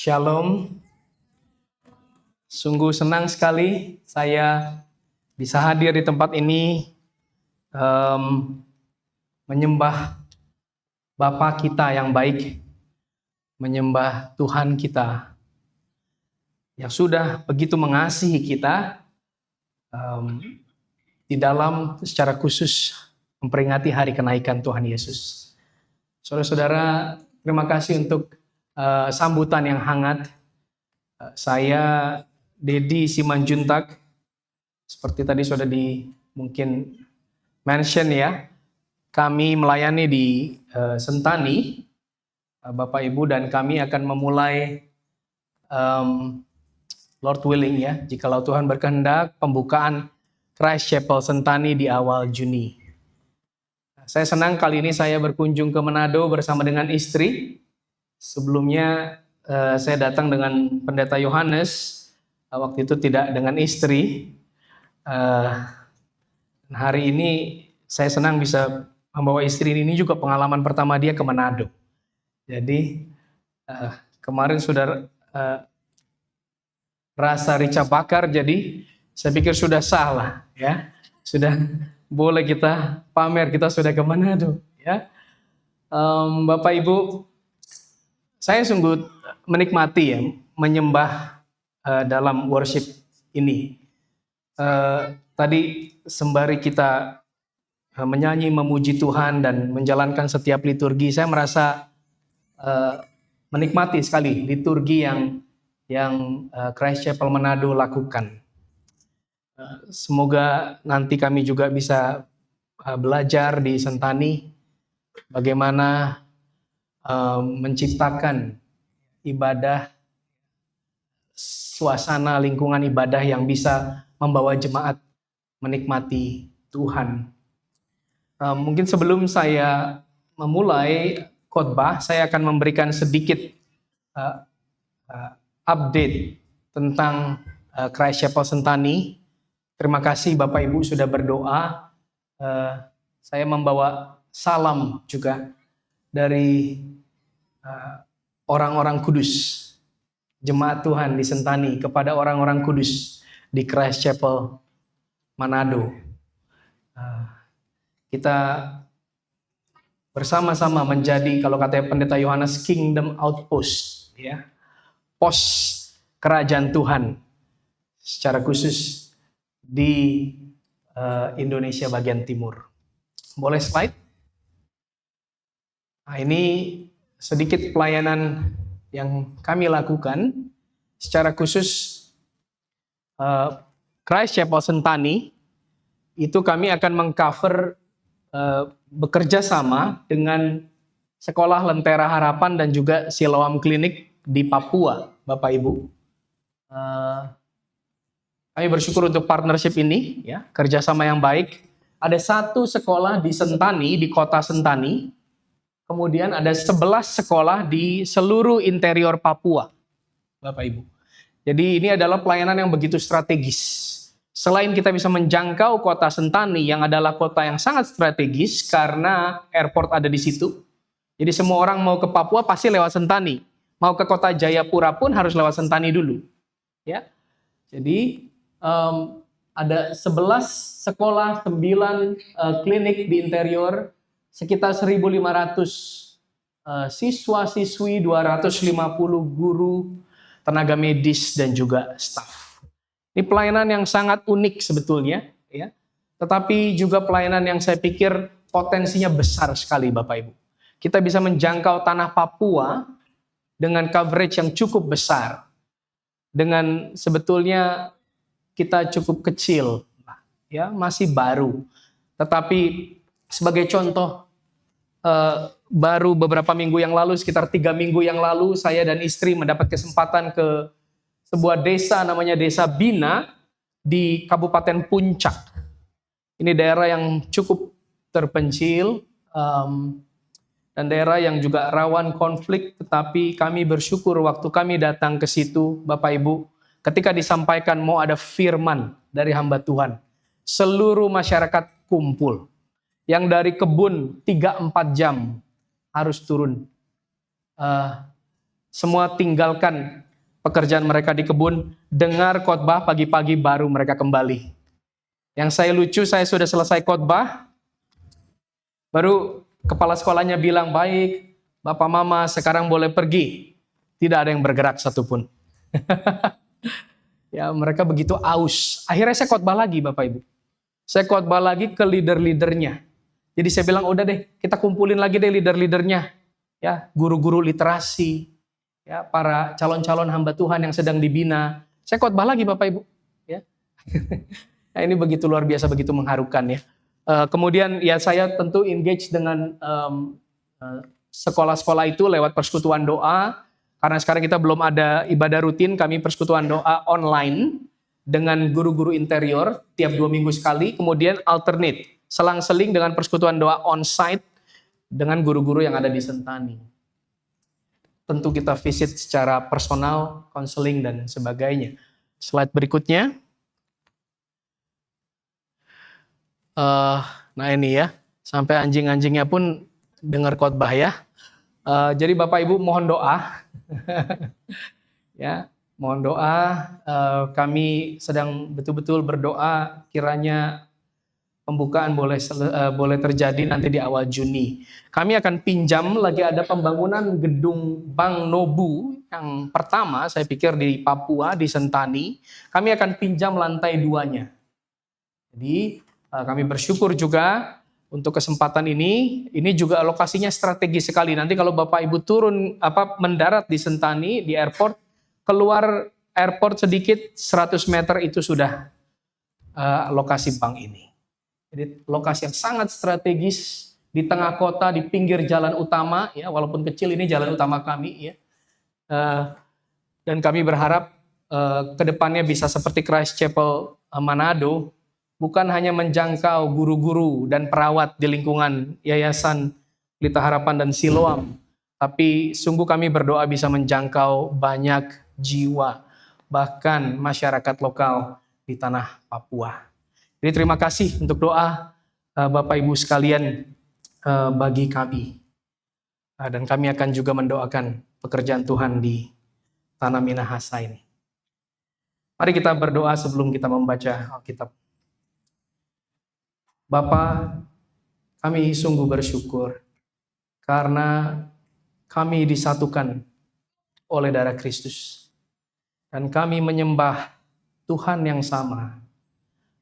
Shalom, sungguh senang sekali saya bisa hadir di tempat ini menyembah Bapa kita yang baik, menyembah Tuhan kita yang sudah begitu mengasihi kita di dalam secara khusus memperingati hari kenaikan Tuhan Yesus. Saudara-saudara, terima kasih untuk sambutan yang hangat. Saya Dedi Simanjuntak, seperti tadi sudah mungkin mention ya, kami melayani di Sentani, Bapak Ibu, dan kami akan memulai Lord willing ya, jikalau Tuhan berkehendak, pembukaan Christ Chapel Sentani di awal Juni. Saya senang kali ini saya berkunjung ke Manado bersama dengan istri. Sebelumnya saya datang dengan Pendeta Yohanes, waktu itu tidak dengan istri. Hari ini saya senang bisa membawa istri ini juga pengalaman pertama dia ke Manado. Jadi kemarin sudah rasa rica bakar, jadi saya pikir sudah salah ya, sudah boleh kita pamer kita sudah ke Manado ya. Bapak Ibu, saya sungguh menikmati ya menyembah dalam worship ini. Tadi sembari kita menyanyi memuji Tuhan dan menjalankan setiap liturgi, saya merasa menikmati sekali liturgi yang Christ Chapel Manado lakukan. Semoga nanti kami juga bisa belajar di Sentani bagaimana menciptakan ibadah, suasana lingkungan ibadah yang bisa membawa jemaat menikmati Tuhan. Mungkin sebelum saya memulai khotbah, saya akan memberikan sedikit update tentang Christ Chapel Sentani. Terima kasih Bapak Ibu sudah berdoa. Saya membawa salam juga dari orang-orang kudus, jemaat Tuhan di Sentani, kepada orang-orang kudus di Christ Chapel Manado. Kita bersama-sama menjadi, kalau kata Pendeta Yohanes, Kingdom Outpost, ya, pos kerajaan Tuhan, secara khusus di Indonesia bagian timur. Boleh slide? Nah, ini sedikit pelayanan yang kami lakukan secara khusus Christ Chapel Sentani. Itu kami akan mengcover bekerja sama dengan Sekolah Lentera Harapan dan juga Siloam Klinik di Papua, Bapak Ibu. Kami bersyukur untuk partnership ini, ya, kerjasama yang baik. Ada satu sekolah di Sentani, di kota Sentani. Kemudian ada 11 sekolah di seluruh interior Papua, Bapak Ibu. Jadi ini adalah pelayanan yang begitu strategis. Selain kita bisa menjangkau kota Sentani yang adalah kota yang sangat strategis karena airport ada di situ. Jadi semua orang mau ke Papua pasti lewat Sentani. Mau ke kota Jayapura pun harus lewat Sentani dulu. Ya. Jadi ada 11 sekolah, 9 klinik di interior, sekitar 1.500 siswa-siswi, 250 guru, tenaga medis, dan juga staf. Ini pelayanan yang sangat unik sebetulnya, ya. Tetapi juga pelayanan yang saya pikir potensinya besar sekali, Bapak Ibu. Kita bisa menjangkau tanah Papua dengan coverage yang cukup besar. Dengan sebetulnya kita cukup kecil, ya, masih baru. Tetapi sebagai contoh, baru beberapa minggu yang lalu, sekitar 3 minggu yang lalu, saya dan istri mendapat kesempatan ke sebuah desa namanya Desa Bina di Kabupaten Puncak. Ini daerah yang cukup terpencil dan daerah yang juga rawan konflik, tetapi kami bersyukur waktu kami datang ke situ, Bapak Ibu, ketika disampaikan mau ada firman dari hamba Tuhan, seluruh masyarakat kumpul. Yang dari kebun 3-4 jam harus turun. semua tinggalkan pekerjaan mereka di kebun, dengar khotbah pagi-pagi baru mereka kembali. Yang saya lucu, saya sudah selesai khotbah, baru kepala sekolahnya bilang, baik, Bapak Mama sekarang boleh pergi. Tidak ada yang bergerak satupun. Ya, mereka begitu aus. Akhirnya saya khotbah lagi, Bapak Ibu. Saya khotbah lagi ke leader-leadernya. Jadi saya bilang, udah deh, kita kumpulin lagi deh leader-leadernya. Ya, guru-guru literasi, ya, para calon-calon hamba Tuhan yang sedang dibina. Saya khotbah lagi, Bapak Ibu. Ya. Nah, ini begitu luar biasa, begitu mengharukan ya. Kemudian ya saya tentu engage dengan sekolah-sekolah itu lewat persekutuan doa. Karena sekarang kita belum ada ibadah rutin, kami persekutuan doa online dengan guru-guru interior tiap 2 minggu sekali. Kemudian alternate, selang-seling dengan persekutuan doa on-site dengan guru-guru yang ada di Sentani. Tentu kita visit secara personal, konseling dan sebagainya. Slide berikutnya. Nah ini ya, sampai anjing-anjingnya pun dengar khotbah ya. Jadi Bapak Ibu mohon doa. Ya, mohon doa. Kami sedang betul-betul berdoa kiranya pembukaan boleh terjadi nanti di awal Juni. Kami akan pinjam lagi ada pembangunan gedung Bank Nobu yang pertama saya pikir di Papua di Sentani. Kami akan pinjam lantai 2-nya. Jadi kami bersyukur juga untuk kesempatan ini juga lokasinya strategis sekali. Nanti kalau Bapak Ibu mendarat di Sentani di airport, keluar airport sedikit 100 meter itu sudah lokasi bank ini. Jadi lokasi yang sangat strategis di tengah kota, di pinggir jalan utama ya, walaupun kecil ini jalan utama kami ya. Dan kami berharap kedepannya bisa seperti Christ Chapel Manado, bukan hanya menjangkau guru-guru dan perawat di lingkungan Yayasan Pelita Harapan dan Siloam, tapi sungguh kami berdoa bisa menjangkau banyak jiwa, bahkan masyarakat lokal di tanah Papua. Jadi terima kasih untuk doa Bapak Ibu sekalian bagi kami. Dan kami akan juga mendoakan pekerjaan Tuhan di tanah Minahasa ini. Mari kita berdoa sebelum kita membaca Alkitab. Bapa, kami sungguh bersyukur karena kami disatukan oleh darah Kristus. Dan kami menyembah Tuhan yang sama,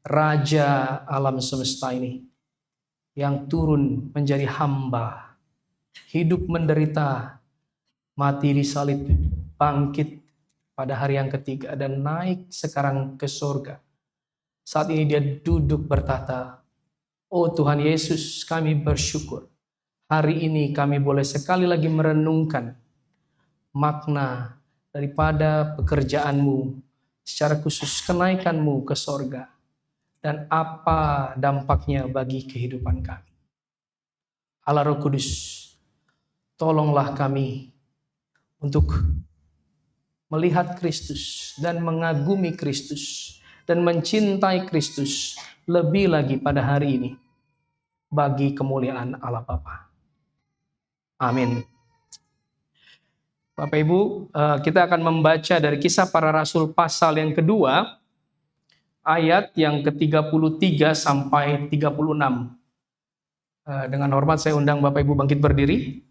Raja alam semesta ini, yang turun menjadi hamba, hidup menderita, mati di salib, bangkit pada hari yang ketiga, dan naik sekarang ke surga. Saat ini dia duduk bertahta. Oh Tuhan Yesus, kami bersyukur. Hari ini kami boleh sekali lagi merenungkan makna daripada pekerjaan-Mu, secara khusus kenaikan-Mu ke sorga, dan apa dampaknya bagi kehidupan kami. Allah Roh Kudus, tolonglah kami untuk melihat Kristus dan mengagumi Kristus dan mencintai Kristus lebih lagi pada hari ini, bagi kemuliaan Allah Bapa. Amin. Bapak Ibu, kita akan membaca dari Kisah Para Rasul pasal yang kedua, ayat yang ke-33 sampai 36. Dengan hormat saya undang Bapak Ibu bangkit berdiri.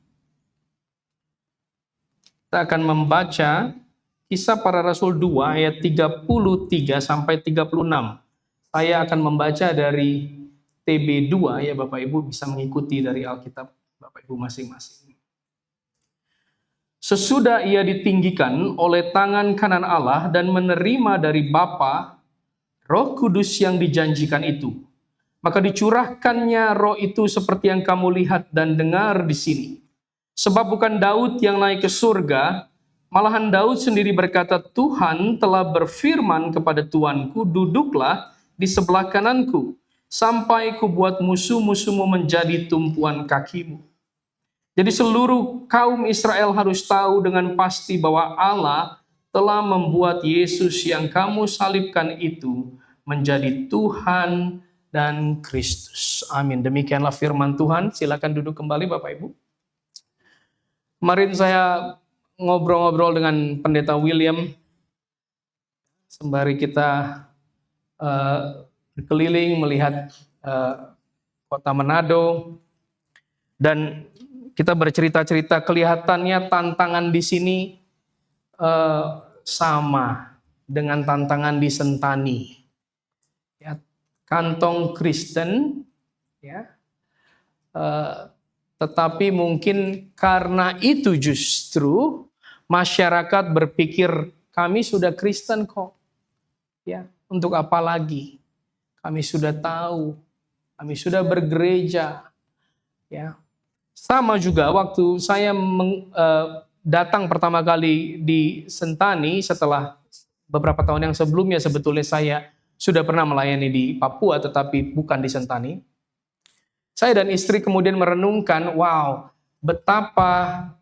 Kita akan membaca Kisah Para Rasul 2 ayat 33 sampai 36. Saya akan membaca dari TB2 ya Bapak Ibu, bisa mengikuti dari Alkitab Bapak Ibu masing-masing. Sesudah ia ditinggikan oleh tangan kanan Allah dan menerima dari Bapa Roh Kudus yang dijanjikan itu, maka dicurahkannya Roh itu seperti yang kamu lihat dan dengar di sini. Sebab bukan Daud yang naik ke surga, malahan Daud sendiri berkata, Tuhan telah berfirman kepada Tuanku, duduklah di sebelah kananku, sampai kubuat musuh-musuhmu menjadi tumpuan kakimu. Jadi seluruh kaum Israel harus tahu dengan pasti bahwa Allah telah membuat Yesus yang kamu salibkan itu menjadi Tuhan dan Kristus. Amin. Demikianlah firman Tuhan. Silakan duduk kembali Bapak Ibu. Kemarin saya ngobrol-ngobrol dengan Pendeta William sembari kita berkeliling melihat kota Manado, dan kita bercerita-cerita, kelihatannya tantangan di sini sama dengan tantangan di Sentani. Ya, kantong Kristen, ya, tetapi mungkin karena itu justru masyarakat berpikir kami sudah Kristen kok, ya, untuk apa lagi? Kami sudah tahu, kami sudah bergereja, ya. Sama juga waktu saya datang pertama kali di Sentani setelah beberapa tahun yang sebelumnya sebetulnya saya sudah pernah melayani di Papua tetapi bukan di Sentani. Saya dan istri kemudian merenungkan, wow, betapa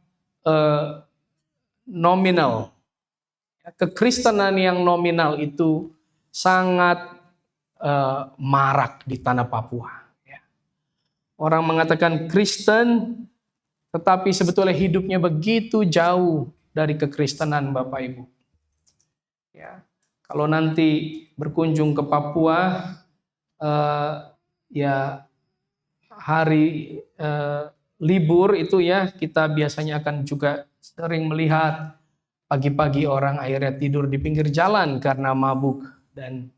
nominal, kekristenan yang nominal itu sangat marak di tanah Papua. Orang mengatakan Kristen, tetapi sebetulnya hidupnya begitu jauh dari kekristenan, Bapak Ibu. Ya, kalau nanti berkunjung ke Papua, ya hari libur itu ya kita biasanya akan juga sering melihat pagi-pagi orang akhirnya tidur di pinggir jalan karena mabuk dan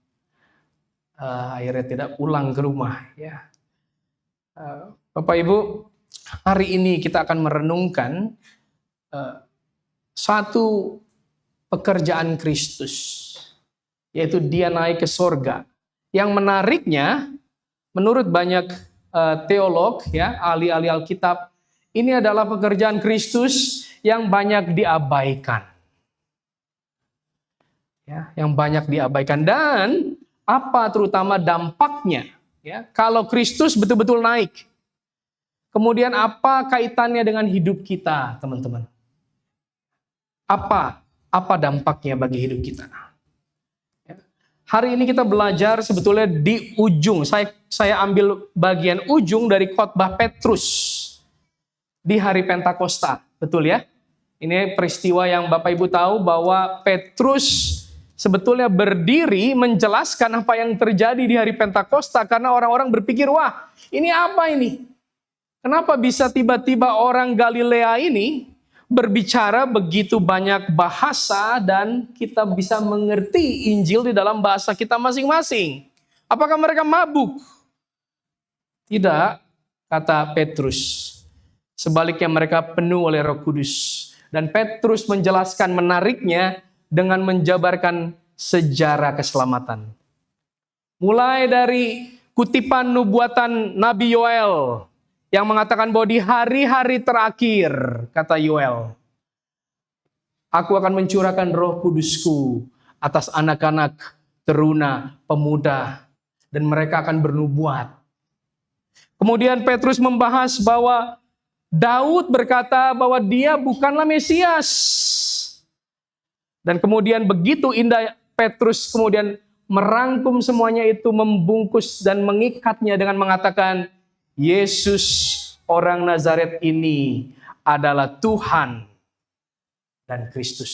akhirnya tidak pulang ke rumah. Ya. Bapak Ibu, hari ini kita akan merenungkan satu pekerjaan Kristus, yaitu dia naik ke sorga. Yang menariknya, menurut banyak teolog, ya, ahli-ahli Alkitab, ini adalah pekerjaan Kristus yang banyak diabaikan. Ya, yang banyak diabaikan. Dan apa terutama dampaknya? Ya, kalau Kristus betul-betul naik, kemudian apa kaitannya dengan hidup kita, teman-teman? Apa dampaknya bagi hidup kita? Ya. Hari ini kita belajar sebetulnya di ujung. Saya ambil bagian ujung dari khotbah Petrus di hari Pentakosta, betul ya? Ini peristiwa yang Bapak Ibu tahu bahwa Petrus sebetulnya berdiri menjelaskan apa yang terjadi di hari Pentakosta karena orang-orang berpikir, wah, ini apa ini? Kenapa bisa tiba-tiba orang Galilea ini berbicara begitu banyak bahasa dan kita bisa mengerti Injil di dalam bahasa kita masing-masing? Apakah mereka mabuk? Tidak, kata Petrus. Sebaliknya mereka penuh oleh Roh Kudus. Dan Petrus menjelaskan menariknya dengan menjabarkan sejarah keselamatan. Mulai dari kutipan nubuatan Nabi Yoel yang mengatakan bahwa di hari-hari terakhir, kata Yoel, aku akan mencurahkan Roh Kudusku atas anak-anak, teruna, pemuda, dan mereka akan bernubuat. Kemudian Petrus membahas bahwa Daud berkata bahwa dia bukanlah Mesias. Dan kemudian begitu indah Petrus kemudian merangkum semuanya itu, membungkus dan mengikatnya dengan mengatakan, Yesus orang Nazaret ini adalah Tuhan dan Kristus.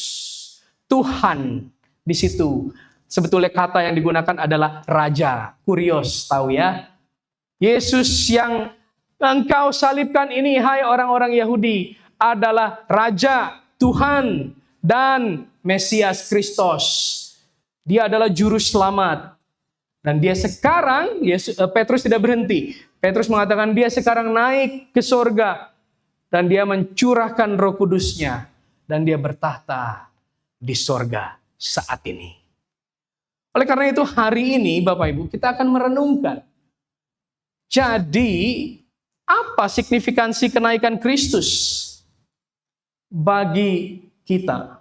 Tuhan di situ sebetulnya kata yang digunakan adalah Raja. Kurios, tahu ya? Yesus yang engkau salibkan ini, hai orang-orang Yahudi, adalah Raja, Tuhan, dan Mesias Kristus. Dia adalah juru selamat. Dan dia sekarang, Petrus tidak berhenti. Petrus mengatakan dia sekarang naik ke sorga. Dan dia mencurahkan Roh Kudusnya. Dan dia bertahta di sorga saat ini. Oleh karena itu hari ini Bapak Ibu kita akan merenungkan. Jadi apa signifikansi kenaikan Kristus bagi kita?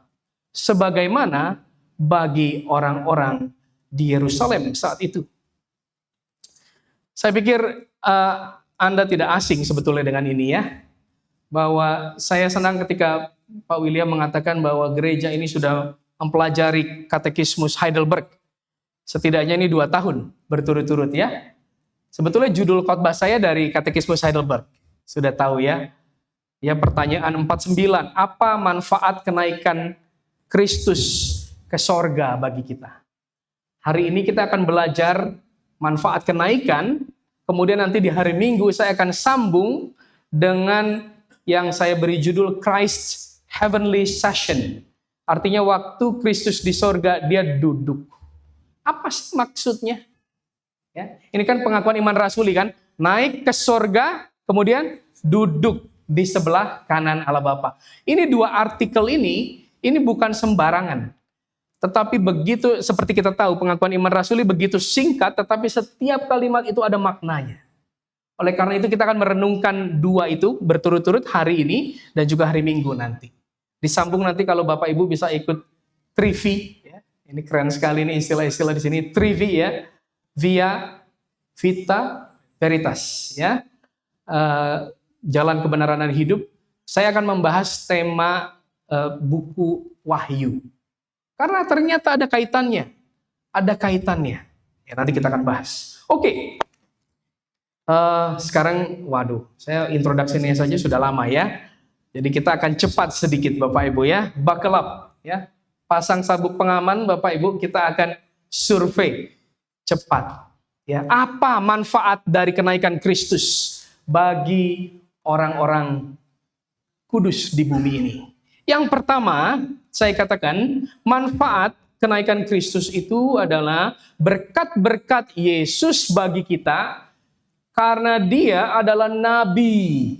Sebagaimana bagi orang-orang di Yerusalem saat itu. Saya pikir Anda tidak asing sebetulnya dengan ini ya. Bahwa saya senang ketika Pak William mengatakan bahwa gereja ini sudah mempelajari katekismus Heidelberg. Setidaknya ini 2 tahun berturut-turut ya. Sebetulnya judul khotbah saya dari katekismus Heidelberg. Sudah tahu ya. Ya, pertanyaan 49, apa manfaat kenaikan Kristus ke sorga bagi kita? Hari ini kita akan belajar manfaat kenaikan, kemudian nanti di hari Minggu saya akan sambung dengan yang saya beri judul Christ's Heavenly Session. Artinya waktu Kristus di sorga, dia duduk. Apa sih maksudnya? Ya, ini kan pengakuan iman rasuli kan, naik ke sorga, kemudian duduk di sebelah kanan Allah Bapa. Ini dua artikel ini bukan sembarangan. Tetapi begitu, seperti kita tahu, pengakuan iman rasuli begitu singkat, tetapi setiap kalimat itu ada maknanya. Oleh karena itu kita akan merenungkan dua itu berturut-turut hari ini dan juga hari Minggu nanti. Disambung nanti kalau Bapak Ibu bisa ikut trivi, ya. Ini keren sekali nih istilah-istilah di sini, trivi ya, via vita veritas, ya. Jalan kebenaran dan hidup. Saya akan membahas tema buku Wahyu. Karena ternyata ada kaitannya. Ada kaitannya. Ya, nanti kita akan bahas. Oke. Sekarang, waduh, saya introduksinya saja sudah lama ya. Jadi kita akan cepat sedikit Bapak Ibu ya. Buckle up ya. Pasang sabuk pengaman Bapak Ibu, kita akan survei cepat. Ya, apa manfaat dari kenaikan Kristus bagi orang-orang kudus di bumi ini? Yang pertama, saya katakan manfaat kenaikan Kristus itu adalah berkat-berkat Yesus bagi kita, karena dia adalah nabi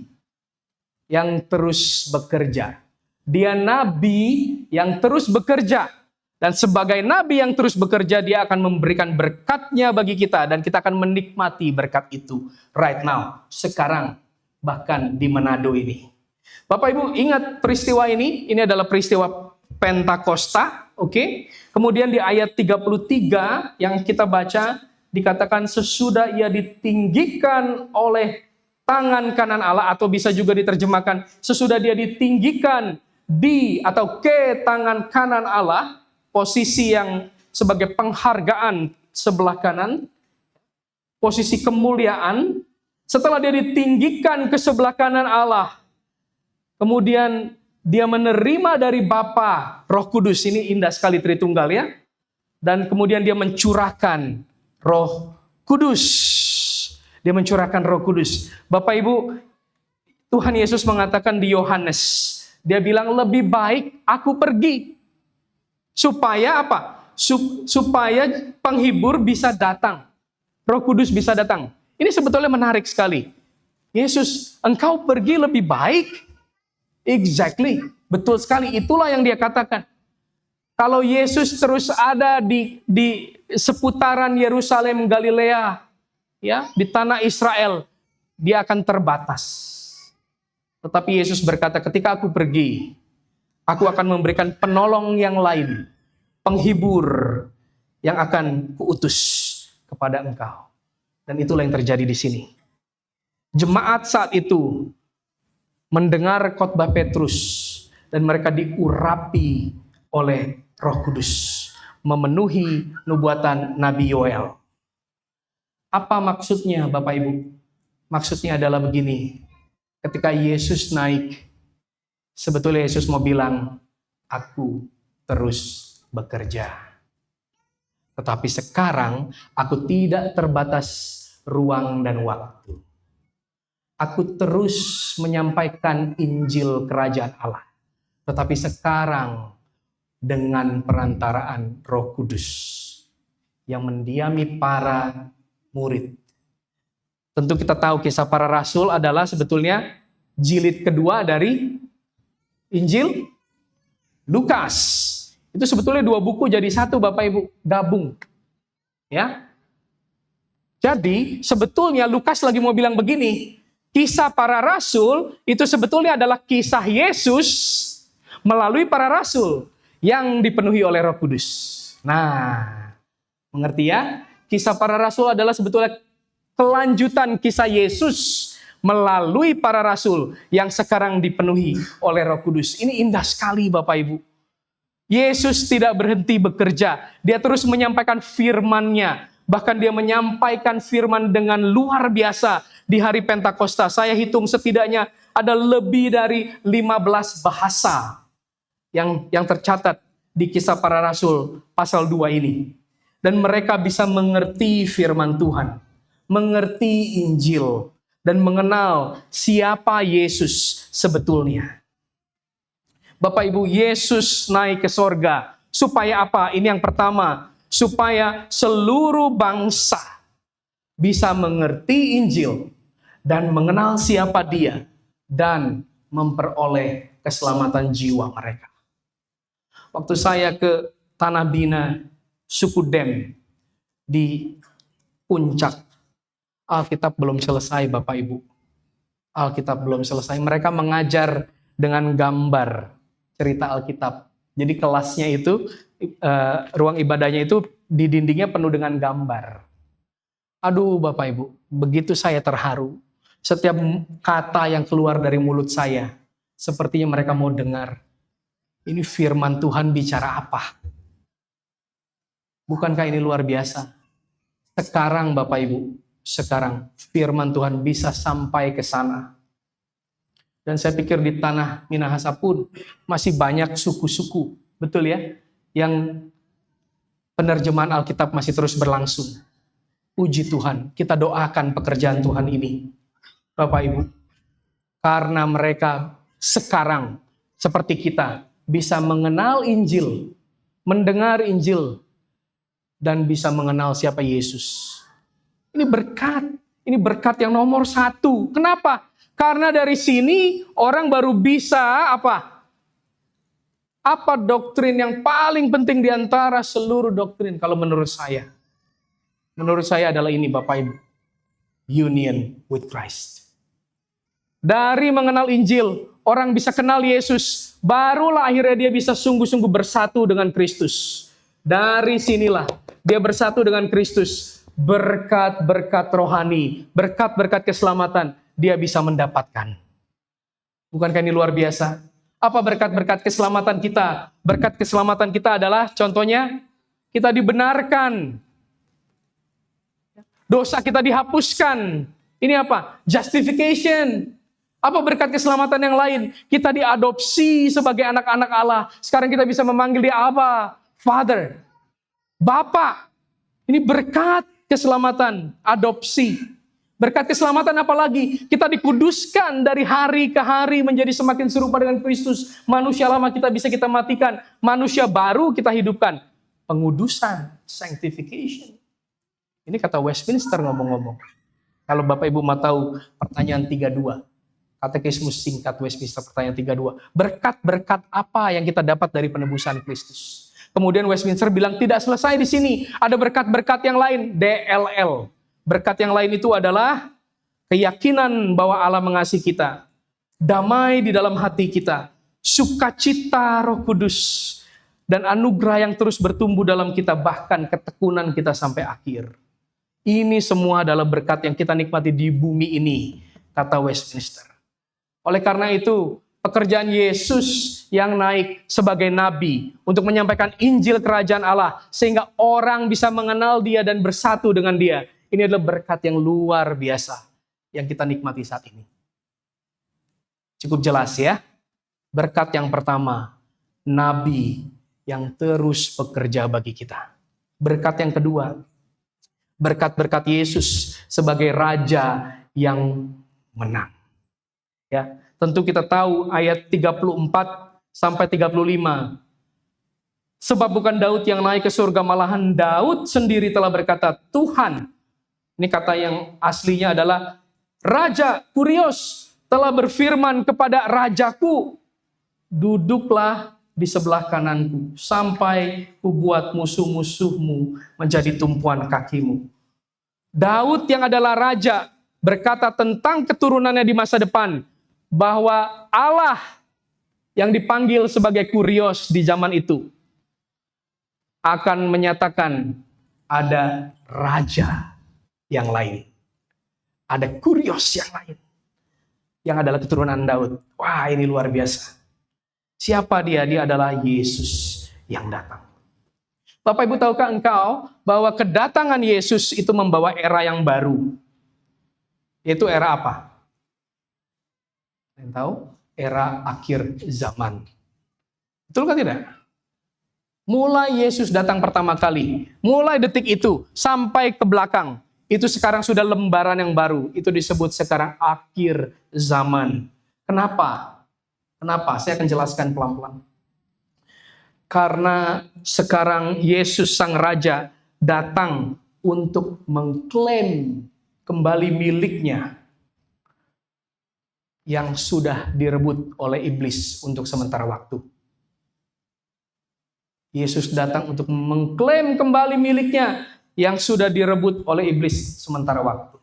yang terus bekerja. Dia nabi yang terus bekerja. Dan sebagai nabi yang terus bekerja, dia akan memberikan berkatnya bagi kita. Dan kita akan menikmati berkat itu right now, sekarang, bahkan di Manado ini. Bapak Ibu ingat peristiwa ini adalah peristiwa Pentakosta, oke? Kemudian di ayat 33 yang kita baca, dikatakan sesudah ia ditinggikan oleh tangan kanan Allah, atau bisa juga diterjemahkan sesudah dia ditinggikan di atau ke tangan kanan Allah, posisi yang sebagai penghargaan sebelah kanan, posisi kemuliaan. Setelah dia ditinggikan ke sebelah kanan Allah, kemudian dia menerima dari Bapa Roh Kudus. Ini indah sekali Tritunggal ya. Dan kemudian dia mencurahkan Roh Kudus. Dia mencurahkan Roh Kudus. Bapak Ibu, Tuhan Yesus mengatakan di Yohanes, dia bilang lebih baik aku pergi. Supaya apa? Supaya penghibur bisa datang. Roh Kudus bisa datang. Ini sebetulnya menarik sekali. Yesus, engkau pergi lebih baik. Exactly. Betul sekali. Itulah yang dia katakan. Kalau Yesus terus ada di seputaran Yerusalem, Galilea, ya, di tanah Israel, dia akan terbatas. Tetapi Yesus berkata, ketika aku pergi, aku akan memberikan penolong yang lain, penghibur yang akan kuutus kepada engkau. Dan itulah yang terjadi di sini. Jemaat saat itu mendengar khotbah Petrus dan mereka diurapi oleh Roh Kudus, memenuhi nubuatan Nabi Yoel. Apa maksudnya Bapak Ibu? Maksudnya adalah begini. Ketika Yesus naik, sebetulnya Yesus mau bilang, aku terus bekerja. Tetapi sekarang aku tidak terbatas ruang dan waktu. Aku terus menyampaikan Injil Kerajaan Allah. Tetapi sekarang dengan perantaraan Roh Kudus yang mendiami para murid. Tentu kita tahu kisah para rasul adalah sebetulnya jilid kedua dari Injil Lukas. Itu sebetulnya dua buku jadi satu Bapak Ibu, gabung. Ya. Jadi sebetulnya Lukas lagi mau bilang begini, kisah para rasul itu sebetulnya adalah kisah Yesus melalui para rasul yang dipenuhi oleh Roh Kudus. Nah, mengerti ya? Kisah para rasul adalah sebetulnya kelanjutan kisah Yesus melalui para rasul yang sekarang dipenuhi oleh Roh Kudus. Ini indah sekali Bapak Ibu. Yesus tidak berhenti bekerja. Dia terus menyampaikan firman-Nya, Bahkan dia menyampaikan firman dengan luar biasa di hari Pentakosta. Saya hitung setidaknya ada lebih dari 15 bahasa yang tercatat di Kisah Para Rasul pasal 2 ini. Dan mereka bisa mengerti firman Tuhan, mengerti Injil, dan mengenal siapa Yesus sebetulnya. Bapak Ibu, Yesus naik ke sorga. Supaya apa? Ini yang pertama. Supaya seluruh bangsa bisa mengerti Injil dan mengenal siapa Dia dan memperoleh keselamatan jiwa mereka. Waktu saya ke Tanah Bina, suku Dem di Puncak, Alkitab belum selesai Bapak Ibu. Alkitab belum selesai. Mereka mengajar dengan gambar cerita Alkitab. Jadi kelasnya itu, ruang ibadahnya itu di dindingnya penuh dengan gambar. Aduh Bapak Ibu, begitu saya terharu. Setiap kata yang keluar dari mulut saya, sepertinya mereka mau dengar. Ini firman Tuhan bicara apa? Bukankah ini luar biasa? Sekarang Bapak Ibu, sekarang firman Tuhan bisa sampai ke sana. Dan saya pikir di tanah Minahasa pun masih banyak suku-suku, betul ya, yang penerjemahan Alkitab masih terus berlangsung. Puji Tuhan, kita doakan pekerjaan Tuhan ini, Bapak Ibu. Karena mereka sekarang seperti kita bisa mengenal Injil, mendengar Injil, dan bisa mengenal siapa Yesus. Ini berkat yang nomor 1. Kenapa? Karena dari sini orang baru bisa apa? Apa doktrin yang paling penting di antara seluruh doktrin kalau menurut saya? Menurut saya adalah ini Bapak Ibu. Union with Christ. Dari mengenal Injil, orang bisa kenal Yesus. Barulah akhirnya dia bisa sungguh-sungguh bersatu dengan Kristus. Dari sinilah dia bersatu dengan Kristus. Berkat-berkat rohani, berkat-berkat keselamatan dia bisa mendapatkan. Bukankah ini luar biasa? Apa berkat-berkat keselamatan kita? Berkat keselamatan kita adalah contohnya kita dibenarkan. Dosa kita dihapuskan. Ini apa? Justification. Apa berkat keselamatan yang lain? Kita diadopsi sebagai anak-anak Allah. Sekarang kita bisa memanggil dia Abba, Father, Bapa. Ini berkat keselamatan, adopsi. Berkat keselamatan apalagi? Kita dikuduskan dari hari ke hari menjadi semakin serupa dengan Kristus. Manusia lama kita bisa kita matikan. Manusia baru kita hidupkan. Pengudusan, sanctification. Ini kata Westminster ngomong-ngomong. Kalau Bapak Ibu mau tahu pertanyaan 32. Katekismus singkat Westminster pertanyaan 32. Berkat-berkat apa yang kita dapat dari penebusan Kristus? Kemudian Westminster bilang tidak selesai di sini. Ada berkat-berkat yang lain. DLL. Berkat yang lain itu adalah keyakinan bahwa Allah mengasihi kita, damai di dalam hati kita, sukacita Roh Kudus, dan anugerah yang terus bertumbuh dalam kita, bahkan ketekunan kita sampai akhir. Ini semua adalah berkat yang kita nikmati di bumi ini, kata Westminster. Oleh karena itu, pekerjaan Yesus yang naik sebagai nabi untuk menyampaikan Injil Kerajaan Allah, sehingga orang bisa mengenal Dia dan bersatu dengan Dia. Ini adalah berkat yang luar biasa yang kita nikmati saat ini. Cukup jelas ya. Berkat yang pertama, nabi yang terus bekerja bagi kita. Berkat yang kedua, berkat-berkat Yesus sebagai raja yang menang. Ya, tentu kita tahu ayat 34 sampai 35. Sebab bukan Daud yang naik ke surga, malahan Daud sendiri telah berkata, Tuhan, ini kata yang aslinya adalah Raja Kurios telah berfirman kepada rajaku, duduklah di sebelah kananku sampai kubuat musuh-musuhmu menjadi tumpuan kakimu. Daud yang adalah raja berkata tentang keturunannya di masa depan, bahwa Allah yang dipanggil sebagai Kurios di zaman itu akan menyatakan ada raja yang lain. Ada Kurios yang lain. Yang adalah keturunan Daud. Wah, ini luar biasa. Siapa dia? Dia adalah Yesus yang datang. Bapak Ibu, tahukah engkau bahwa kedatangan Yesus itu membawa era yang baru? Yaitu era apa? Yang tahu? Era akhir zaman. Betul kan tidak? Mulai Yesus datang pertama kali, mulai detik itu sampai ke belakang, itu sekarang sudah lembaran yang baru. Itu disebut sekarang akhir zaman. Kenapa? Kenapa? Saya akan jelaskan pelan-pelan. Karena sekarang Yesus Sang Raja datang untuk mengklaim kembali miliknya yang sudah direbut oleh iblis untuk sementara waktu. Yesus datang untuk mengklaim kembali miliknya yang sudah direbut oleh iblis sementara waktu.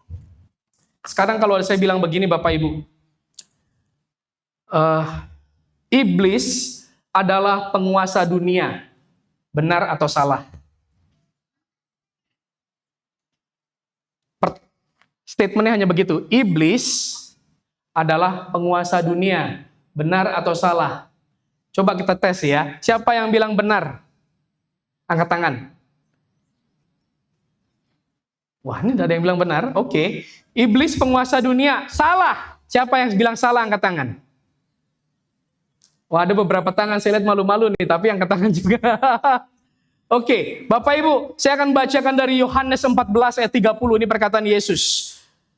Sekarang kalau saya bilang begini Bapak Ibu, iblis adalah penguasa dunia, benar atau salah? Statementnya hanya begitu, iblis adalah penguasa dunia, benar atau salah? Coba kita tes ya, siapa yang bilang benar? Angkat tangan. Wah, ini tidak ada yang bilang benar. Oke. Iblis penguasa dunia, salah. Siapa yang bilang salah, angkat tangan. Wah, ada beberapa tangan, saya lihat malu-malu nih, tapi angkat tangan juga. Oke, Bapak Ibu, saya akan bacakan dari Yohanes 14 ayat 30, ini perkataan Yesus.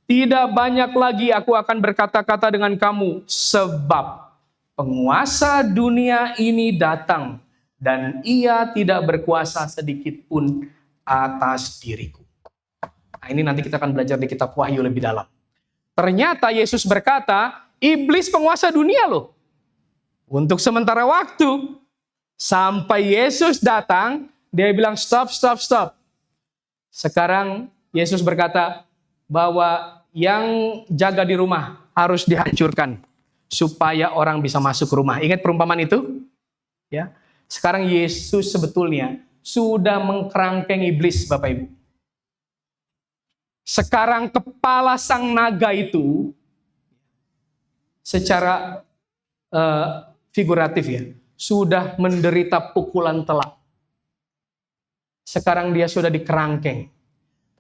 Tidak banyak lagi aku akan berkata-kata dengan kamu, sebab penguasa dunia ini datang, dan ia tidak berkuasa sedikit pun atas diriku. Nah, ini nanti kita akan belajar di kitab Wahyu lebih dalam. Ternyata Yesus berkata, iblis penguasa dunia loh. Untuk sementara waktu, sampai Yesus datang, dia bilang stop. Sekarang Yesus berkata bahwa yang jaga di rumah harus dihancurkan supaya orang bisa masuk ke rumah. Ingat perumpamaan itu? Ya. Sekarang Yesus sebetulnya sudah mengkerangkeng iblis, Bapak Ibu. Sekarang kepala sang naga itu secara figuratif ya, sudah menderita pukulan telak. Sekarang dia sudah dikerangkeng,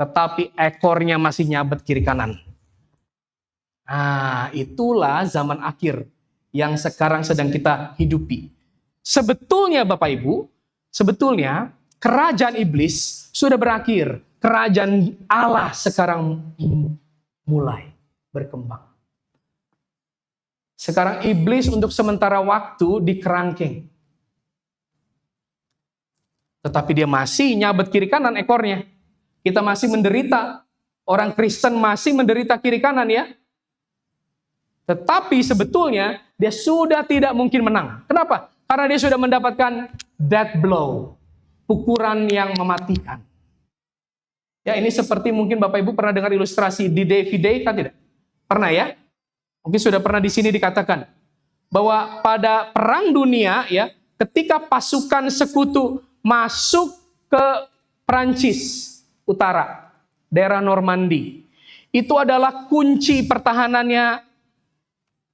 tetapi ekornya masih nyabet kiri kanan. Nah, itulah zaman akhir yang sekarang sedang kita hidupi. Sebetulnya Bapak Ibu, sebetulnya kerajaan iblis sudah berakhir. Kerajaan Allah sekarang mulai berkembang. Sekarang iblis untuk sementara waktu dikerangkeng. Tetapi dia masih nyabet kiri kanan ekornya. Kita masih menderita. Orang Kristen masih menderita kiri kanan ya. Tetapi sebetulnya dia sudah tidak mungkin menang. Kenapa? Karena dia sudah mendapatkan death blow. Pukulan yang mematikan. Ya, ini seperti mungkin Bapak Ibu pernah dengar ilustrasi D-Day, V-Day, kan tidak? Pernah ya? Mungkin sudah pernah di sini dikatakan bahwa pada perang dunia ya, ketika pasukan sekutu masuk ke Prancis Utara, daerah Normandy, itu adalah kunci pertahanannya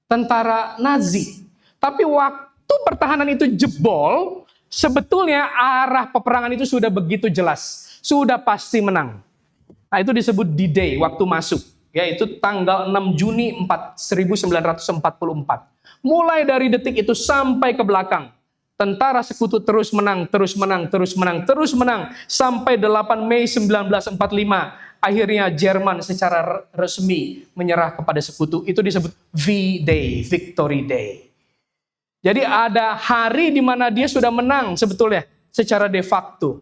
tentara Nazi. Tapi waktu pertahanan itu jebol, sebetulnya arah peperangan itu sudah begitu jelas. Sudah pasti menang. Nah, itu disebut D-Day, waktu masuk. Yaitu tanggal 6 Juni 1944. Mulai dari detik itu sampai ke belakang. Tentara sekutu terus menang. Sampai 8 Mei 1945. Akhirnya Jerman secara resmi menyerah kepada sekutu. Itu disebut V-Day, Victory Day. Jadi ada hari di mana dia sudah menang sebetulnya secara de facto.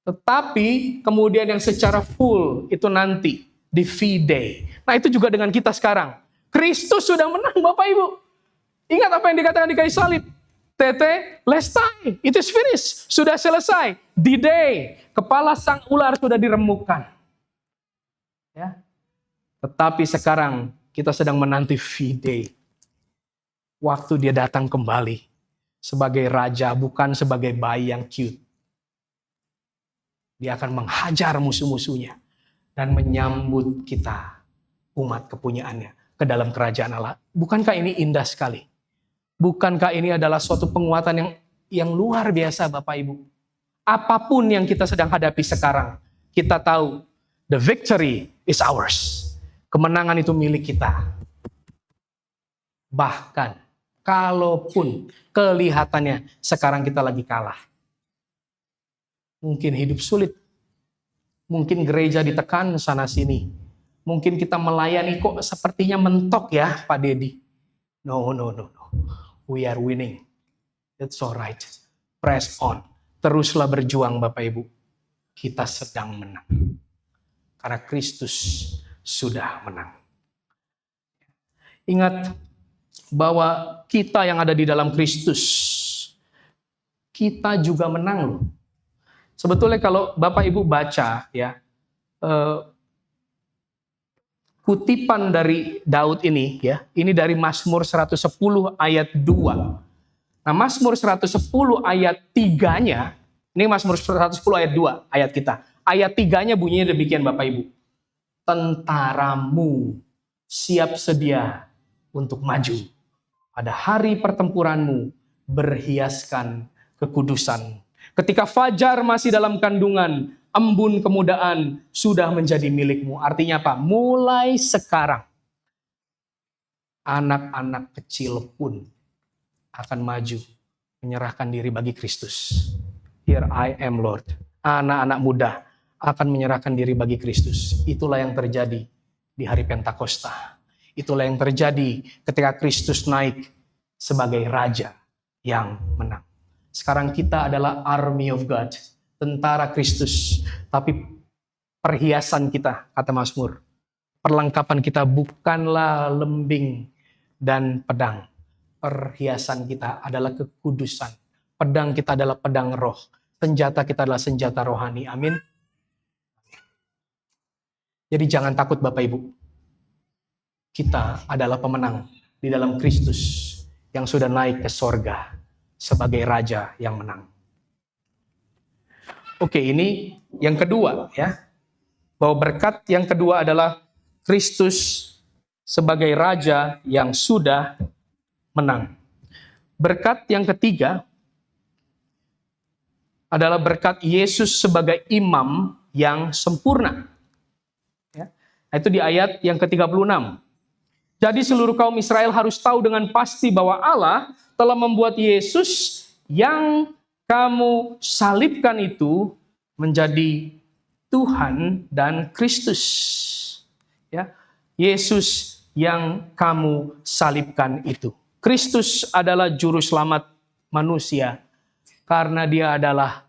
Tetapi kemudian yang secara full itu nanti di V-Day. Nah, itu juga dengan kita sekarang. Kristus sudah menang Bapak Ibu. Ingat apa yang dikatakan di kayu salib. Tete, lestai, it is finished. Sudah selesai. D-Day, kepala sang ular sudah diremukkan. Ya. Tetapi sekarang kita sedang menanti V-Day. Waktu dia datang kembali sebagai raja, bukan sebagai bayi yang cute. Dia akan menghajar musuh-musuhnya dan menyambut kita, umat kepunyaannya, ke dalam kerajaan Allah. Bukankah ini indah sekali? Bukankah ini adalah suatu penguatan yang luar biasa Bapak Ibu? Apapun yang kita sedang hadapi sekarang, kita tahu the victory is ours. Kemenangan itu milik kita. Bahkan kalaupun kelihatannya sekarang kita lagi kalah. Mungkin hidup sulit. Mungkin gereja ditekan sana sini. Mungkin kita melayani kok sepertinya mentok ya Pak Dedi. No. We are winning. That's alright. Press on. Teruslah berjuang Bapak Ibu. Kita sedang menang. Karena Kristus sudah menang. Ingat bahwa kita yang ada di dalam Kristus, kita juga menang loh. Sebetulnya kalau Bapak Ibu baca ya, kutipan dari Daud ini ya, ini dari Mazmur 110 ayat 2. Nah, Mazmur 110 ayat 3-nya, ini Mazmur 110 ayat 2, ayat kita. Ayat 3-nya bunyinya demikian Bapak Ibu. Tentaramu siap sedia untuk maju. Pada hari pertempuranmu berhiaskan kekudusan. Ketika fajar masih dalam kandungan, embun kemudahan sudah menjadi milikmu. Artinya apa? Mulai sekarang, anak-anak kecil pun akan maju, menyerahkan diri bagi Kristus. Here I am Lord. Anak-anak muda akan menyerahkan diri bagi Kristus. Itulah yang terjadi di hari Pentakosta. Itulah yang terjadi ketika Kristus naik sebagai Raja yang menang. Sekarang kita adalah army of God, tentara Kristus. Tapi perhiasan kita, kata Mazmur, perlengkapan kita bukanlah lembing dan pedang. Perhiasan kita adalah kekudusan. Pedang kita adalah pedang roh. Senjata kita adalah senjata rohani. Amin. Jadi jangan takut Bapak Ibu. Kita adalah pemenang di dalam Kristus yang sudah naik ke sorga sebagai Raja yang menang. Oke, ini yang kedua ya. Bahwa berkat yang kedua adalah Kristus sebagai Raja yang sudah menang. Berkat yang ketiga adalah berkat Yesus sebagai imam yang sempurna. Ya. Itu di ayat yang ke-36. Jadi seluruh kaum Israel harus tahu dengan pasti bahwa Allah telah membuat Yesus yang kamu salibkan itu menjadi Tuhan dan Kristus. Ya. Yesus yang kamu salibkan itu. Kristus adalah juru selamat manusia karena dia adalah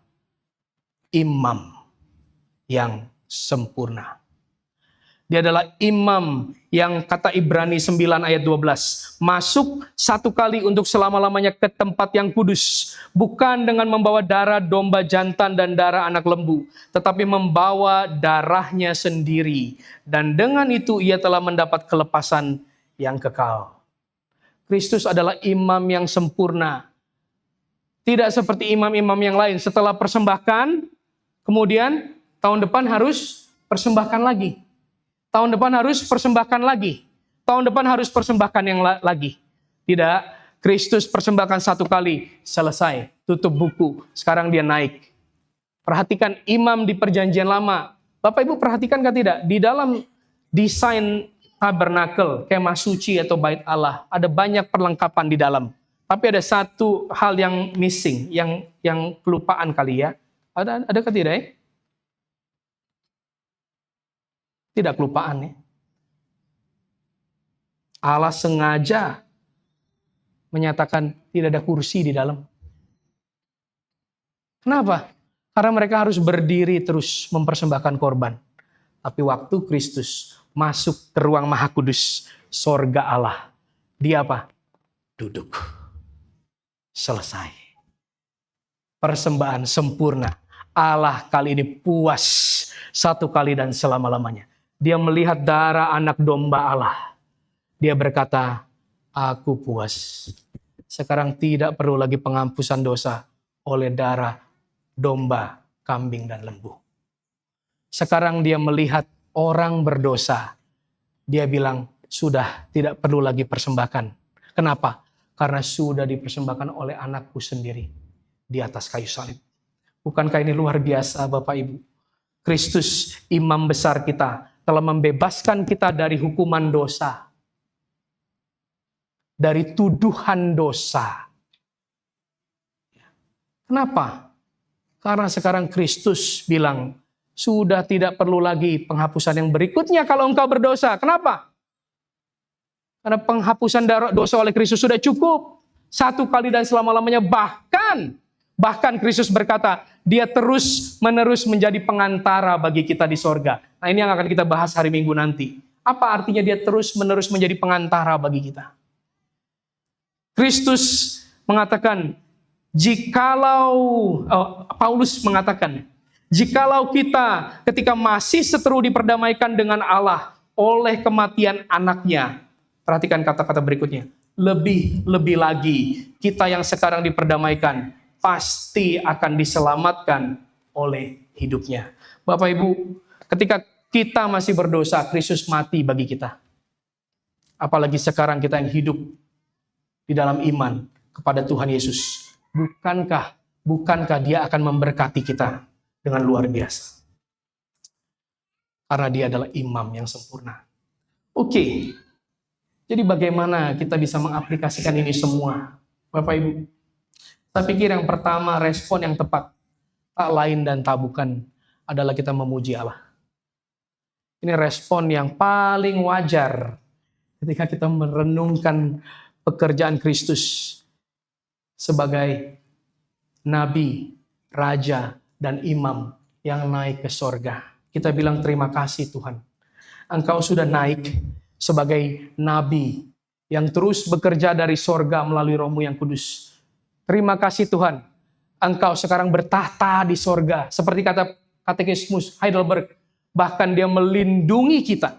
imam yang sempurna. Dia adalah imam yang kata Ibrani 9 ayat 12. Masuk satu kali untuk selama-lamanya ke tempat yang kudus. Bukan dengan membawa darah domba jantan dan darah anak lembu. Tetapi membawa darahnya sendiri. Dan dengan itu ia telah mendapat kelepasan yang kekal. Kristus adalah imam yang sempurna. Tidak seperti imam-imam yang lain. Setelah persembahkan, kemudian tahun depan harus persembahkan lagi. Tahun depan harus persembahkan lagi. Tahun depan harus persembahkan yang lagi. Tidak, Kristus persembahkan satu kali, selesai, tutup buku. Sekarang dia naik. Perhatikan imam di perjanjian lama. Bapak Ibu perhatikan kan tidak? Di dalam desain tabernakel, kemah suci atau bait Allah, ada banyak perlengkapan di dalam. Tapi ada satu hal yang missing, yang kelupaan kali ya. Adakah tidak ya? Tidak kelupaan ya. Allah sengaja menyatakan tidak ada kursi di dalam. Kenapa? Karena mereka harus berdiri terus mempersembahkan korban. Tapi waktu Kristus masuk ke ruang Maha Kudus, sorga Allah, dia apa? Duduk. Selesai. Persembahan sempurna. Allah kali ini puas satu kali dan selama-lamanya. Dia melihat darah anak domba Allah. Dia berkata, aku puas. Sekarang tidak perlu lagi penghampusan dosa oleh darah domba, kambing, dan lembu. Sekarang dia melihat orang berdosa. Dia bilang, sudah tidak perlu lagi persembahkan. Kenapa? Karena sudah dipersembahkan oleh anakku sendiri di atas kayu salib. Bukankah ini luar biasa Bapak Ibu? Kristus, imam besar kita, telah membebaskan kita dari hukuman dosa. Dari tuduhan dosa. Kenapa? Karena sekarang Kristus bilang, sudah tidak perlu lagi penghapusan yang berikutnya kalau engkau berdosa. Kenapa? Karena penghapusan dosa oleh Kristus sudah cukup. Satu kali dan selama-lamanya. Bahkan Kristus berkata, dia terus-menerus menjadi pengantara bagi kita di sorga. Nah, ini yang akan kita bahas hari Minggu nanti. Apa artinya dia terus-menerus menjadi pengantara bagi kita? Kristus mengatakan, Paulus mengatakan, jikalau kita ketika masih seteru diperdamaikan dengan Allah oleh kematian anaknya. Perhatikan kata-kata berikutnya. Lebih lagi kita yang sekarang diperdamaikan pasti akan diselamatkan oleh hidupnya. Bapak Ibu, ketika kita masih berdosa, Kristus mati bagi kita. Apalagi sekarang kita yang hidup di dalam iman kepada Tuhan Yesus. Bukankah dia akan memberkati kita dengan luar biasa? Karena dia adalah imam yang sempurna. Oke. Jadi bagaimana kita bisa mengaplikasikan ini semua? Bapak Ibu, saya pikir yang pertama respon yang tepat, tak lain dan tak bukan, adalah kita memuji Allah. Ini respon yang paling wajar ketika kita merenungkan pekerjaan Kristus sebagai nabi, raja, dan imam yang naik ke sorga. Kita bilang terima kasih Tuhan. Engkau sudah naik sebagai nabi yang terus bekerja dari sorga melalui Roh-Mu yang kudus. Terima kasih Tuhan. Engkau sekarang bertahta di sorga. Seperti kata Katekismus Heidelberg. Bahkan dia melindungi kita.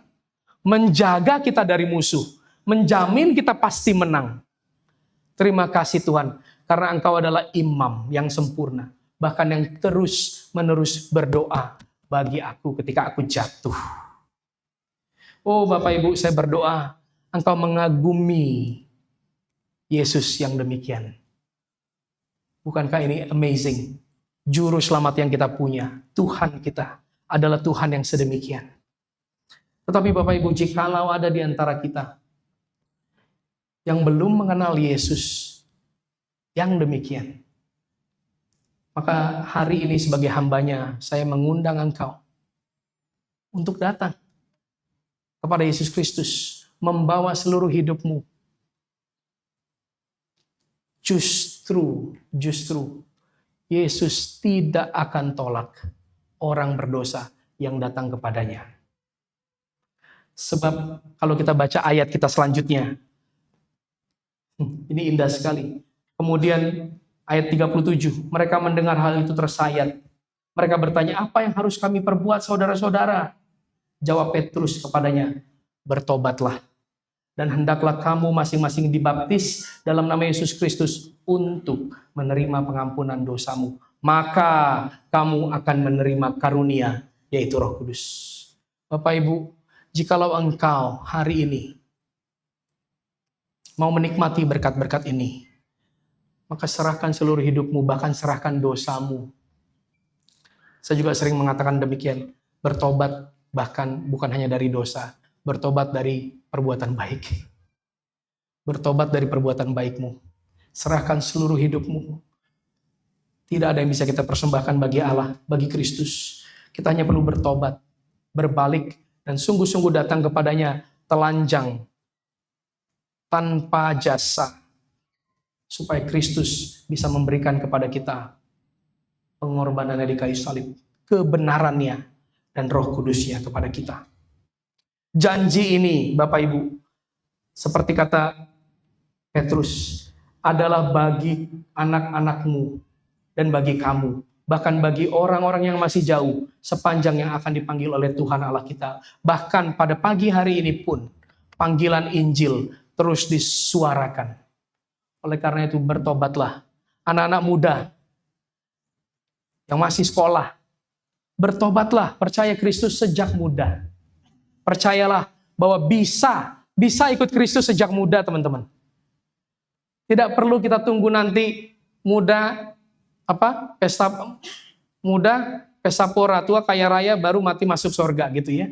Menjaga kita dari musuh. Menjamin kita pasti menang. Terima kasih Tuhan. Karena Engkau adalah imam yang sempurna. Bahkan yang terus-menerus berdoa bagi aku ketika aku jatuh. Oh Bapak Ibu, saya berdoa Engkau mengagumi Yesus yang demikian. Bukankah ini amazing? Juru selamat yang kita punya, Tuhan kita adalah Tuhan yang sedemikian. Tetapi Bapak Ibu, jikalau ada di antara kita yang belum mengenal Yesus yang demikian, maka hari ini sebagai hambanya, saya mengundang engkau untuk datang kepada Yesus Kristus, membawa seluruh hidupmu. Justru Yesus tidak akan tolak orang berdosa yang datang kepadanya. Sebab kalau kita baca ayat kita selanjutnya, ini indah sekali. Kemudian ayat 37, mereka mendengar hal itu tersayat. Mereka bertanya, apa yang harus kami perbuat saudara-saudara? Jawab Petrus kepadanya, bertobatlah. Dan hendaklah kamu masing-masing dibaptis dalam nama Yesus Kristus untuk menerima pengampunan dosamu. Maka kamu akan menerima karunia, yaitu Roh Kudus. Bapak Ibu, jikalau engkau hari ini mau menikmati berkat-berkat ini, maka serahkan seluruh hidupmu, bahkan serahkan dosamu. Saya juga sering mengatakan demikian, bertobat bahkan bukan hanya dari dosa, bertobat dari perbuatan baik. Bertobat dari perbuatan baikmu. Serahkan seluruh hidupmu. Tidak ada yang bisa kita persembahkan bagi Allah, bagi Kristus. Kita hanya perlu bertobat, berbalik, dan sungguh-sungguh datang kepadanya telanjang, tanpa jasa, supaya Kristus bisa memberikan kepada kita pengorbanannya di kayu salib, kebenarannya, dan Roh Kudusnya kepada kita. Janji ini, Bapak Ibu, seperti kata Petrus, adalah bagi anak-anakmu dan bagi kamu, bahkan bagi orang-orang yang masih jauh, sepanjang yang akan dipanggil oleh Tuhan Allah kita. Bahkan pada pagi hari ini pun, panggilan Injil terus disuarakan. Oleh karena itu, bertobatlah. Anak-anak muda yang masih sekolah, bertobatlah, percaya Kristus sejak muda. Percayalah bahwa bisa ikut Kristus sejak muda, teman-teman. Tidak perlu kita tunggu nanti muda pesta muda, pesta pora, tua, kaya raya, baru mati masuk surga gitu ya.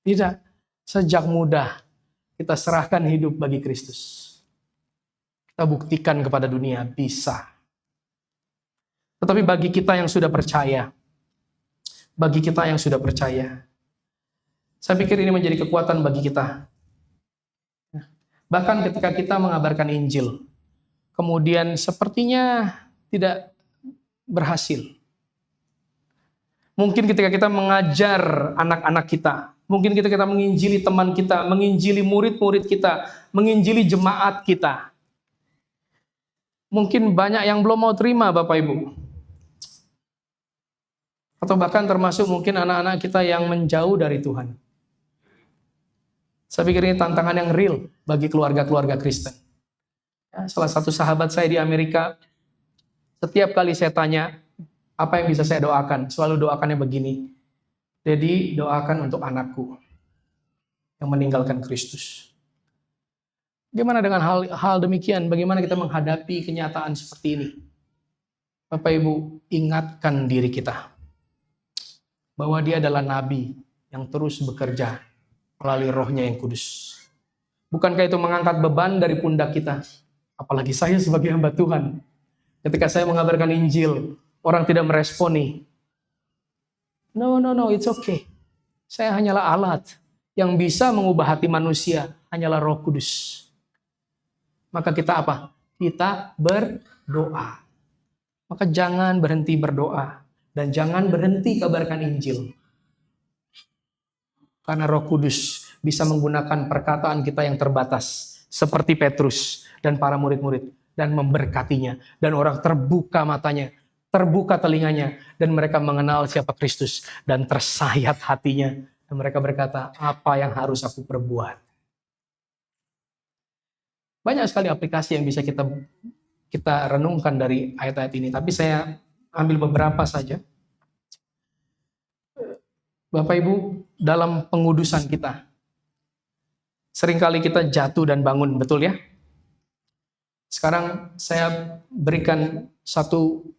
Tidak. Sejak muda kita serahkan hidup bagi Kristus. Kita buktikan kepada dunia bisa. Tetapi bagi kita yang sudah percaya, saya pikir ini menjadi kekuatan bagi kita. Bahkan ketika kita mengabarkan Injil, kemudian sepertinya tidak berhasil. Mungkin ketika kita mengajar anak-anak kita, mungkin ketika kita menginjili teman kita, menginjili murid-murid kita, menginjili jemaat kita. Mungkin banyak yang belum mau terima Bapak Ibu. Atau bahkan termasuk mungkin anak-anak kita yang menjauh dari Tuhan. Saya pikir ini tantangan yang real bagi keluarga-keluarga Kristen. Ya, salah satu sahabat saya di Amerika, setiap kali saya tanya, apa yang bisa saya doakan? Selalu doakannya begini, Dedi, doakan untuk anakku yang meninggalkan Kristus. Bagaimana dengan hal demikian? Bagaimana kita menghadapi kenyataan seperti ini? Bapak Ibu, ingatkan diri kita bahwa dia adalah nabi yang terus bekerja melalui Roh-Nya yang kudus. Bukankah itu mengangkat beban dari pundak kita? Apalagi saya sebagai hamba Tuhan. Ketika saya mengabarkan Injil, orang tidak meresponi. No, it's okay. Saya hanyalah alat yang bisa mengubah hati manusia, hanyalah Roh Kudus. Maka kita apa? Kita berdoa. Maka jangan berhenti berdoa. Dan jangan berhenti kabarkan Injil. Karena Roh Kudus bisa menggunakan perkataan kita yang terbatas. Seperti Petrus dan para murid-murid. Dan memberkatinya. Dan orang terbuka matanya. Terbuka telinganya. Dan mereka mengenal siapa Kristus. Dan tersayat hatinya. Dan mereka berkata, apa yang harus aku perbuat? Banyak sekali aplikasi yang bisa kita renungkan dari ayat-ayat ini. Tapi saya ambil beberapa saja. Bapak Ibu, dalam pengudusan kita, seringkali kita jatuh dan bangun, betul ya? Sekarang saya berikan satu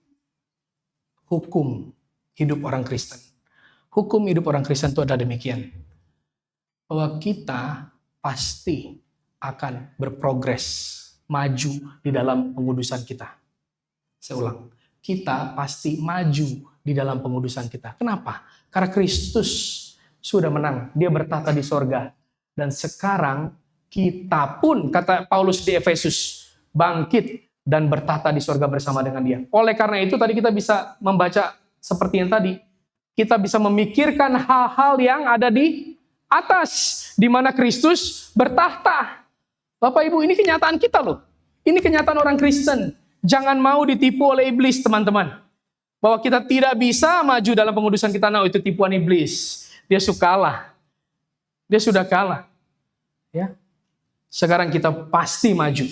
hukum hidup orang Kristen. Hukum hidup orang Kristen itu adalah demikian. Bahwa kita pasti akan berprogres, maju di dalam pengudusan kita. Saya ulang, kita pasti maju di dalam pengudusan kita. Kenapa? Karena Kristus sudah menang. Dia bertata di sorga. Dan sekarang kita pun, kata Paulus di Efesus, bangkit dan bertata di sorga bersama dengan dia. Oleh karena itu tadi kita bisa membaca seperti yang tadi. Kita bisa memikirkan hal-hal yang ada di atas. Di mana Kristus bertahta. Bapak Ibu, ini kenyataan kita loh. Ini kenyataan orang Kristen. Jangan mau ditipu oleh iblis, teman-teman. Bahwa kita tidak bisa maju dalam pengudusan kita. Nah, itu tipuan iblis. Dia suka kalah. Dia sudah kalah. Ya. Sekarang kita pasti maju.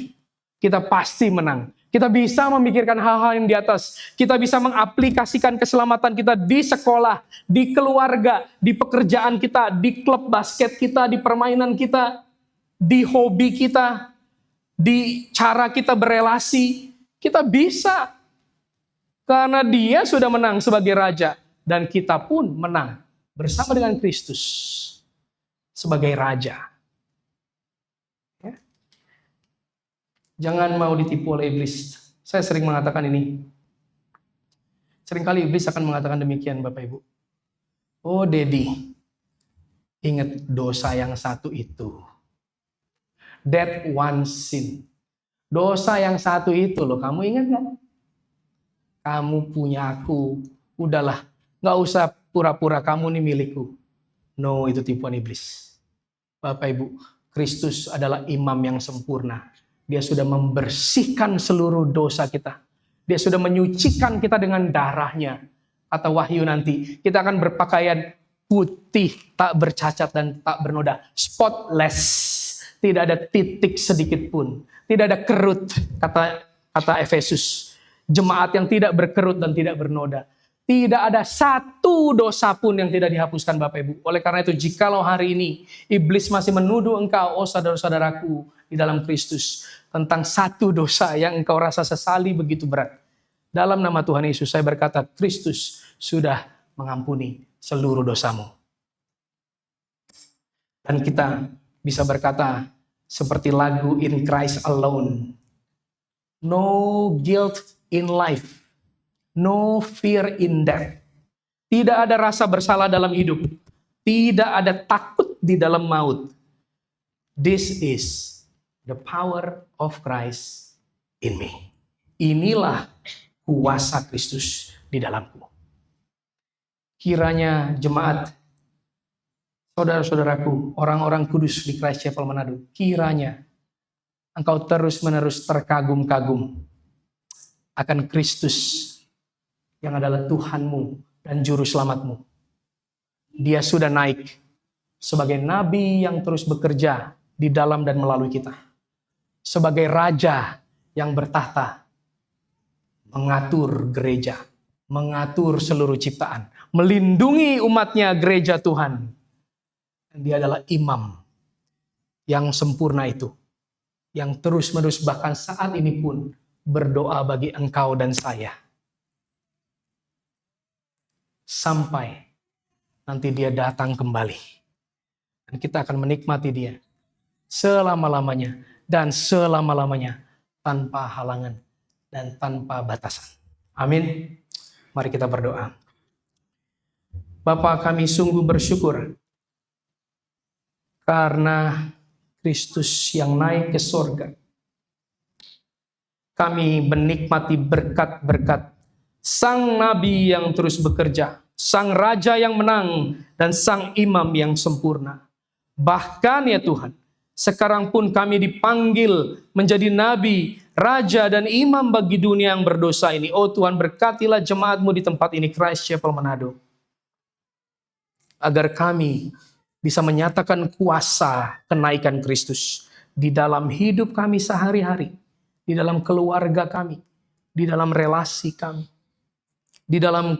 Kita pasti menang. Kita bisa memikirkan hal-hal yang di atas. Kita bisa mengaplikasikan keselamatan kita di sekolah, di keluarga, di pekerjaan kita, di klub basket kita, di permainan kita, di hobi kita, di cara kita berelasi. Kita bisa. Karena dia sudah menang sebagai raja. Dan kita pun menang bersama dengan Kristus sebagai raja. Ya. Jangan mau ditipu oleh iblis. Saya sering mengatakan ini. Seringkali iblis akan mengatakan demikian Bapak Ibu. Oh Dedi, ingat dosa yang satu itu. That one sin. Dosa yang satu itu loh, kamu ingat gak? Kamu punya aku, udahlah, gak usah pura-pura kamu nih milikku. No, itu tipuan iblis. Bapak Ibu, Kristus adalah imam yang sempurna. Dia sudah membersihkan seluruh dosa kita. Dia sudah menyucikan kita dengan darahnya. Kata Wahyu nanti, kita akan berpakaian putih, tak bercacat dan tak bernoda. Spotless. Tidak ada titik sedikit pun. Tidak ada kerut, kata Efesus. Jemaat yang tidak berkerut dan tidak bernoda. Tidak ada satu dosa pun yang tidak dihapuskan Bapak Ibu. Oleh karena itu, jikalau hari ini iblis masih menuduh engkau, oh saudara-saudaraku di dalam Kristus, tentang satu dosa yang engkau rasa sesali begitu berat. Dalam nama Tuhan Yesus saya berkata, Kristus sudah mengampuni seluruh dosamu. Dan kita bisa berkata seperti lagu In Christ Alone. No guilt in life. No fear in death. Tidak ada rasa bersalah dalam hidup. Tidak ada takut di dalam maut. This is the power of Christ in me. Inilah kuasa Kristus di dalamku. Kiranya jemaat, saudara-saudaraku, orang-orang kudus di Christ Chapel Manado, kiranya engkau terus-menerus terkagum-kagum akan Kristus yang adalah Tuhanmu dan Juru Selamatmu. Dia sudah naik sebagai nabi yang terus bekerja di dalam dan melalui kita. Sebagai raja yang bertahta, mengatur gereja, mengatur seluruh ciptaan, melindungi umatnya gereja Tuhan. Dan dia adalah imam yang sempurna itu, yang terus-menerus bahkan saat ini pun berdoa bagi engkau dan saya. Sampai nanti dia datang kembali. Dan kita akan menikmati dia selama-lamanya dan selama-lamanya tanpa halangan dan tanpa batasan. Amin. Mari kita berdoa. Bapa, kami sungguh bersyukur karena Kristus yang naik ke sorga. Kami menikmati berkat-berkat Sang Nabi yang terus bekerja, Sang Raja yang menang, dan Sang Imam yang sempurna. Bahkan ya Tuhan, sekarang pun kami dipanggil menjadi Nabi, Raja, dan Imam bagi dunia yang berdosa ini. Oh Tuhan, berkatilah jemaat-Mu di tempat ini, Christ Chapel Manado. Agar kami bisa menyatakan kuasa kenaikan Kristus di dalam hidup kami sehari-hari, di dalam keluarga kami, di dalam relasi kami, di dalam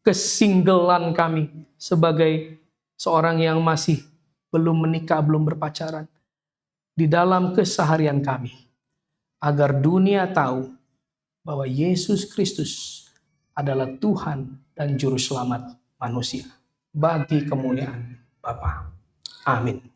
kesinggelan kami sebagai seorang yang masih belum menikah, belum berpacaran, di dalam keseharian kami, agar dunia tahu bahwa Yesus Kristus adalah Tuhan dan Juru Selamat manusia bagi kemuliaan Bapa. Amin.